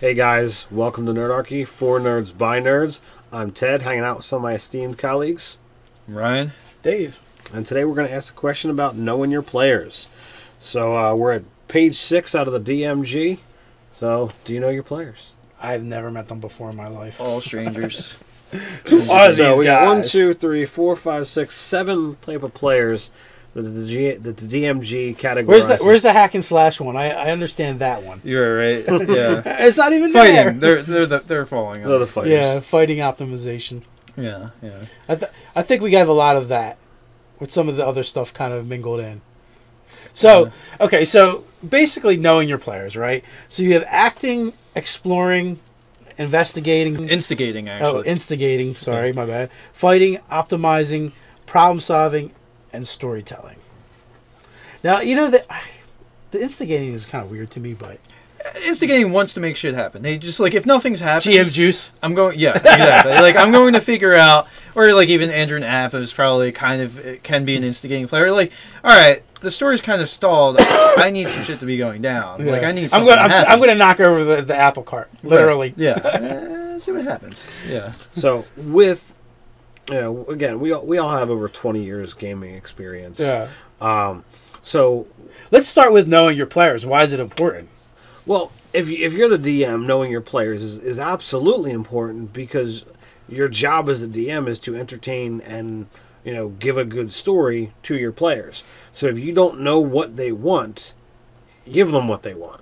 Hey guys, welcome to Nerdarchy, for nerds by nerds. I'm Ted, hanging out with some of my esteemed colleagues. Ryan. Dave. And today we're going to ask a question about knowing your players. So we're at page 6 out of the DMG. So, do you know your players? I've never met them before in my life. All strangers. Who are So these we guys? got 1, 2, 3, 4, 5, 6, 7 type of players that the DMG categorizes. Where's the hack and slash one? I understand that one. You're right. Yeah. It's not even Fighting. there. They're falling. They're the fighters. Yeah, fighting optimization. Yeah. I think we have a lot of that with some of the other stuff kind of mingled in. So, okay, so basically knowing your players, right? So you have acting, exploring, investigating. Instigating, actually. Oh, instigating. Sorry, my bad. Fighting, optimizing, problem solving, and storytelling. Now, you know that the instigating is kind of weird to me, but Instigating wants to make shit happen. They just, like, if nothing's happening... GM juice. I'm going... Yeah, exactly. Like, I'm going to figure out... Or, like, even Andrew Knapp is probably kind of... It can be an instigating player. Like, alright, the story's kind of stalled. I need some shit to be going down. Yeah. Like, I need something to happen. I'm going to knock over the apple cart. Literally. Right. Yeah. See what happens. Yeah. So, with... You know, again, we all have over 20 years gaming experience. Yeah. So... Let's start with knowing your players. Why is it important? Well, if you're the DM, knowing your players is absolutely important because your job as a DM is to entertain and, you know, give a good story to your players. So if you don't know what they want, give them what they want.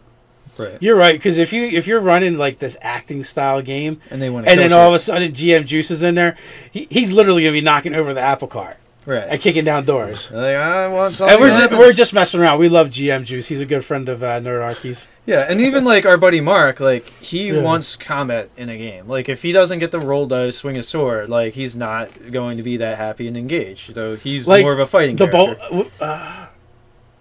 Right. You're right, because if you're running like this acting style game, And they want to and then all of a sudden GM Juice is in there, he's literally gonna be knocking over the apple cart. Right. And kicking down doors. Like, I want something. And we're just messing around. We love GM Juice. He's a good friend of Nerdarchy's. Yeah, and even like our buddy Mark, like he wants combat in a game. Like if he doesn't get to roll dice, swing a sword, like he's not going to be that happy and engaged. So he's Like, more of a fighting character.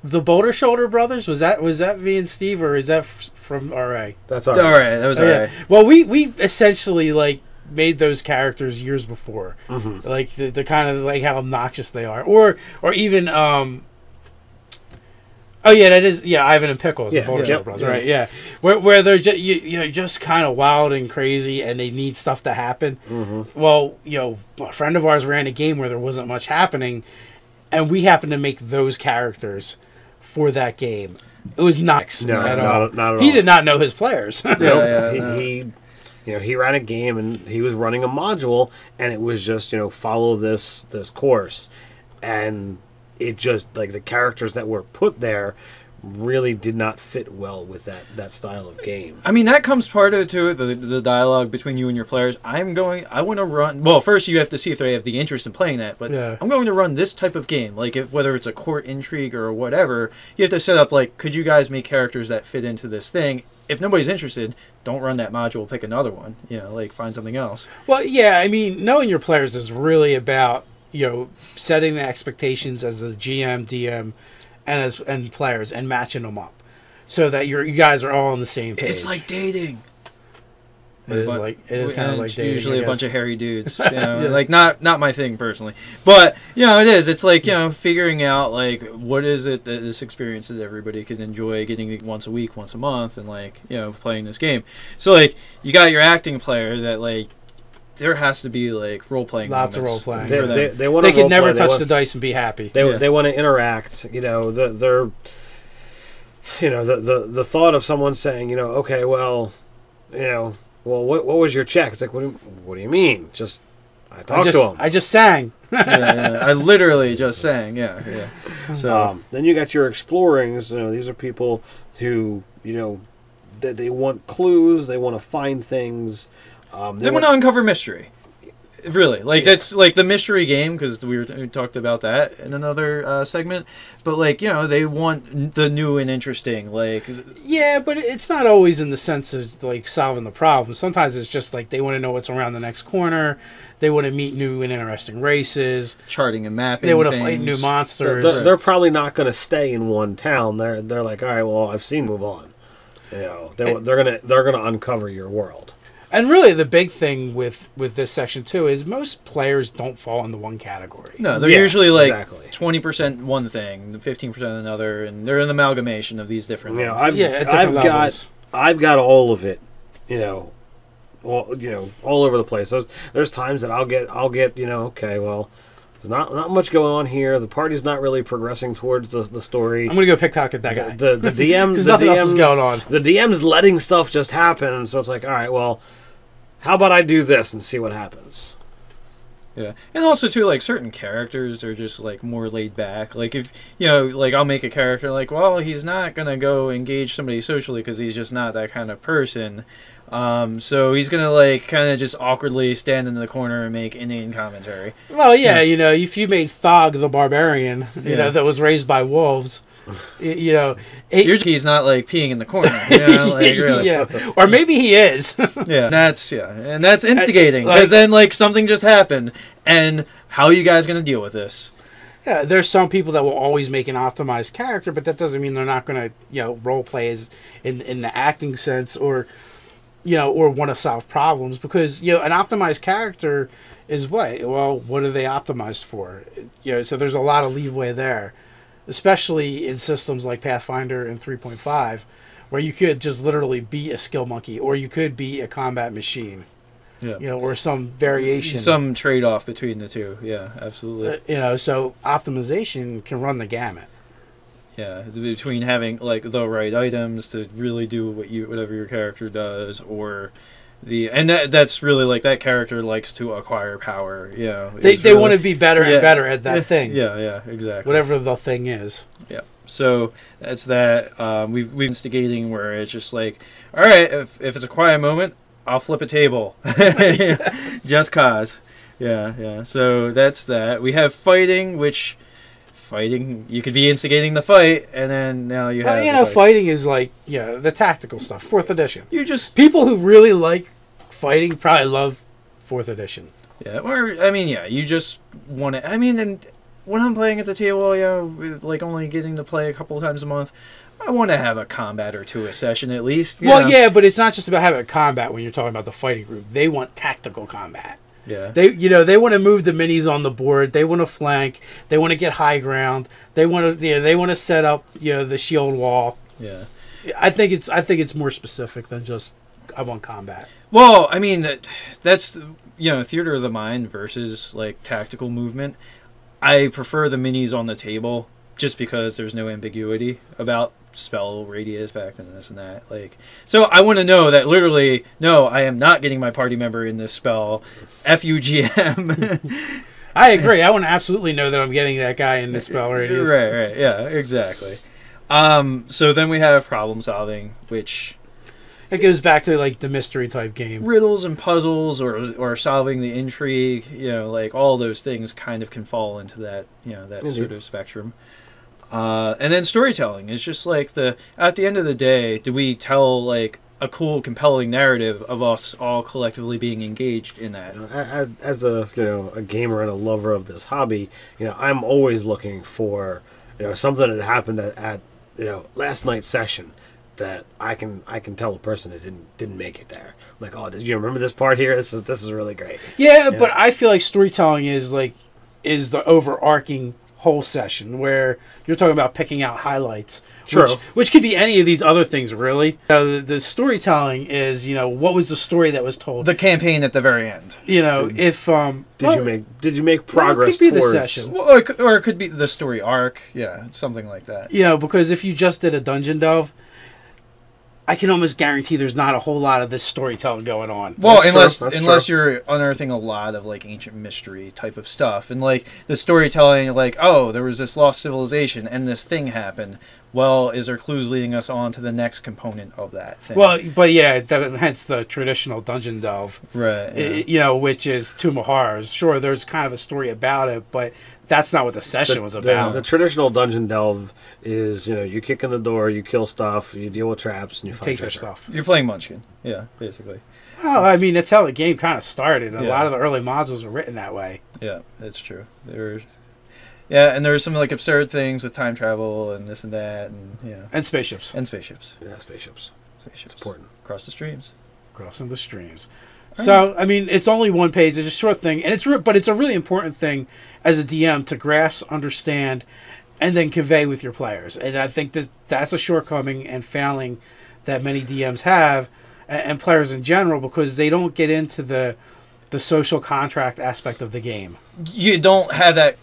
The Boulder Shoulder Brothers, was that V and Steve, or is that from RA? That's all All right. right, that was Oh, all yeah. right. Well, we essentially like made those characters years before, Mm-hmm. like the kind of like how obnoxious they are, or even oh yeah, that is Ivan and Pickles, Yeah, the Boulder yeah, Shoulder Brothers, yeah. right? Yeah, where they're just just kind of wild and crazy, and they need stuff to happen. Mm-hmm. Well, a friend of ours ran a game where there wasn't much happening, and we happened to make those characters for that game. It was not No, at not all. at all. He did not know his players. He he ran a game and he was running a module, and it was just follow this course, and it just like the characters that were put there really did not fit well with that style of game. I mean, that comes part of it too, the dialogue between you and your players. I want to run... Well, first you have to see if they have the interest in playing that, but I'm going to run this type of game. Like, whether it's a court intrigue or whatever, you have to set up, like, could you guys make characters that fit into this thing? If nobody's interested, don't run that module, pick another one. Like, find something else. Well, yeah, I mean, knowing your players is really about, setting the expectations as the GM, DM, and players, and matching them up, so that you guys are all on the same page. It's like dating. It is kind of like dating. Usually a bunch of hairy dudes. Like not my thing personally, but it is. It's like figuring out like what is it that this experience that everybody can enjoy getting once a week, once a month, and like playing this game. So like you got your acting player that like. There has to be like role playing. Lots of role playing. They can never touch the dice and be happy. They want to interact. The thought of someone saying, okay, well, what was your check? It's like, what do you mean? I talked to him. I just sang. I literally just sang. Yeah. So then you got your explorings. These are people who that they want clues. They want to find things. They want to uncover mystery. Really, like that's like the mystery game because we talked about that in another segment. But like they want the new and interesting. Like yeah, but it's not always in the sense of like solving the problem. Sometimes it's just like they want to know what's around the next corner. They want to meet new and interesting races, charting and mapping. They want to fight new monsters. They're probably not going to stay in one town. They're like, all right, well, I've seen, move on. They're gonna uncover your world. And really, the big thing with this section too is most players don't fall into one category. No, they're usually like 20% one thing, 15% another, and they're an amalgamation of these different things. I've got all of it all over the place. There's times that I'll get, okay, well, there's not much going on here. The party's not really progressing towards the story. I'm gonna go pickpocket that guy. The DMs, nothing else is going on. The DM's letting stuff just happen, so it's like, all right, well, how about I do this and see what happens? Yeah, and also too, like, certain characters are just like more laid back. Like, if like, I'll make a character like, well, he's not gonna go engage somebody socially because he's just not that kind of person. So he's gonna like kind of just awkwardly stand in the corner and make inane commentary. Well, yeah, if you made Thog the barbarian, that was raised by wolves, he's not like peeing in the corner, like, really. Yeah, or maybe he is. and that's instigating, because then like something just happened, and how are you guys gonna deal with this? Yeah, there's some people that will always make an optimized character, but that doesn't mean they're not gonna role play as in the acting sense, or want to solve problems, because an optimized character is what are they optimized for? So there's a lot of leeway there, especially in systems like Pathfinder and 3.5, where you could just literally be a skill monkey, or you could be a combat machine. Yeah. Or some variation, some trade-off between the two. Yeah, absolutely. So optimization can run the gamut. Yeah, between having like the right items to really do whatever your character does, or that's really like that character likes to acquire power. They want to be better and better at that thing. Yeah, exactly. Whatever the thing is. Yeah. So that's that. We've instigating, where it's just like, all right, if it's a quiet moment, I'll flip a table, just cause. Yeah. So that's that. We have fighting, which. You could be instigating the fight, and then now you have fighting is like the tactical stuff, 4th edition. People who really like fighting probably love 4th edition. Yeah, or I mean, you just want to. I mean, and when I'm playing at the table, like only getting to play a couple of times a month, I want to have a combat or two a session at least. Yeah, but it's not just about having a combat when you're talking about the fighting group. They want tactical combat. Yeah. They want to move the minis on the board. They want to flank. They want to get high ground. They want to set up the shield wall. Yeah. I think it's more specific than just I want combat. Well, I mean that's theater of the mind versus like tactical movement. I prefer the minis on the table just because there's no ambiguity about spell radius fact and this and that. Like, so I want to know that literally, no, I am not getting my party member in this spell. FUGM. I agree. I want to absolutely know that I'm getting that guy in this spell radius. Right. Yeah, exactly. So then we have problem solving, which it goes back to like the mystery type game. Riddles and puzzles, or solving the intrigue. Like all those things kind of can fall into that. That sort of spectrum. And then storytelling is just like at the end of the day, do we tell like a cool, compelling narrative of us all collectively being engaged in that? As a gamer and a lover of this hobby, I'm always looking for something that happened at last night's session that I can tell a person that didn't make it there. I'm like, oh, did you remember this part here? This is really great. Yeah, but I feel like storytelling is the overarching whole session, where you're talking about picking out highlights. True. Which could be any of these other things, really. The storytelling is, what was the story that was told? The campaign at the very end. If did you make progress? It could be the session, or it could be the story arc. Yeah, something like that. Because if you just did a dungeon delve, I can almost guarantee there's not a whole lot of this storytelling going on. Well, unless you're unearthing a lot of like ancient mystery type of stuff, and like the storytelling, like, oh, there was this lost civilization and this thing happened. Well, is there clues leading us on to the next component of that thing? Well, but yeah, hence the traditional dungeon delve, right? Yeah. Which is Tomb of Horrors. Sure, there's kind of a story about it, but that's not what the session was about. The traditional dungeon delve is, you kick in the door, you kill stuff, you deal with traps, and you find take treasure. their stuff. You're playing Munchkin, yeah, basically. Well, I mean, that's how the game kind of started. A lot of the early modules are written that way. Yeah, that's true. And there's some like absurd things with time travel and this and that, and spaceships. Yeah, spaceships. It's important. Crossing the streams. So, I mean, it's only one page. It's a short thing, and but it's a really important thing as a DM to grasp, understand, and then convey with your players. And I think that's a shortcoming and failing that many DMs have, and players in general, because they don't get into the social contract aspect of the game. You don't have that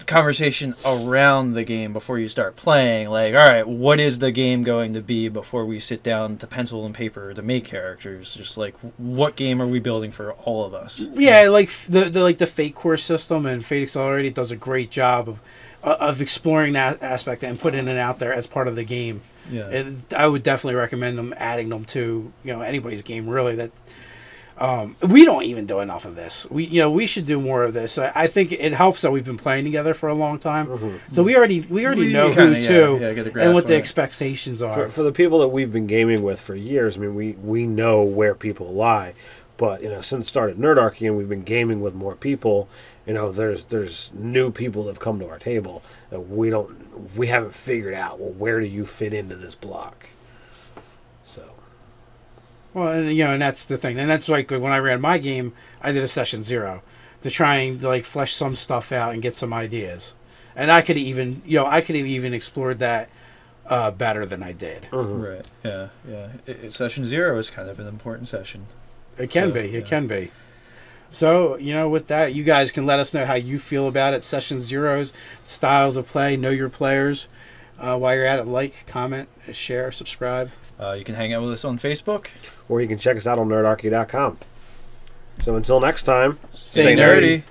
conversation around the game before you start playing. Like, all right, what is the game going to be before we sit down to pencil and paper to make characters? Just like, what game are we building for all of us? Yeah, like the Fate Core system and Fate Accelerated does a great job of exploring that aspect and putting it out there as part of the game. Yeah, And I would definitely recommend them adding them to anybody's game. Really, that we don't even do enough of this. We should do more of this. I think it helps that we've been playing together for a long time, so we already know who's who and what the expectations are. For the people that we've been gaming with for years, I mean, we know where people lie. But since started Nerdarchy and we've been gaming with more people, there's new people that have come to our table that we haven't figured out. Well, where do you fit into this block? So. Well, and that's the thing, and that's like when I ran my game, I did a session 0 to try and like flesh some stuff out and get some ideas, and I could have even explored that better than I did. Right? Yeah. Session 0 is kind of an important session. It can be. So, with that, you guys can let us know how you feel about it. Session 0s, styles of play, know your players. While you're at it, like, comment, share, subscribe. You can hang out with us on Facebook. Or you can check us out on nerdarchy.com. So until next time, stay nerdy.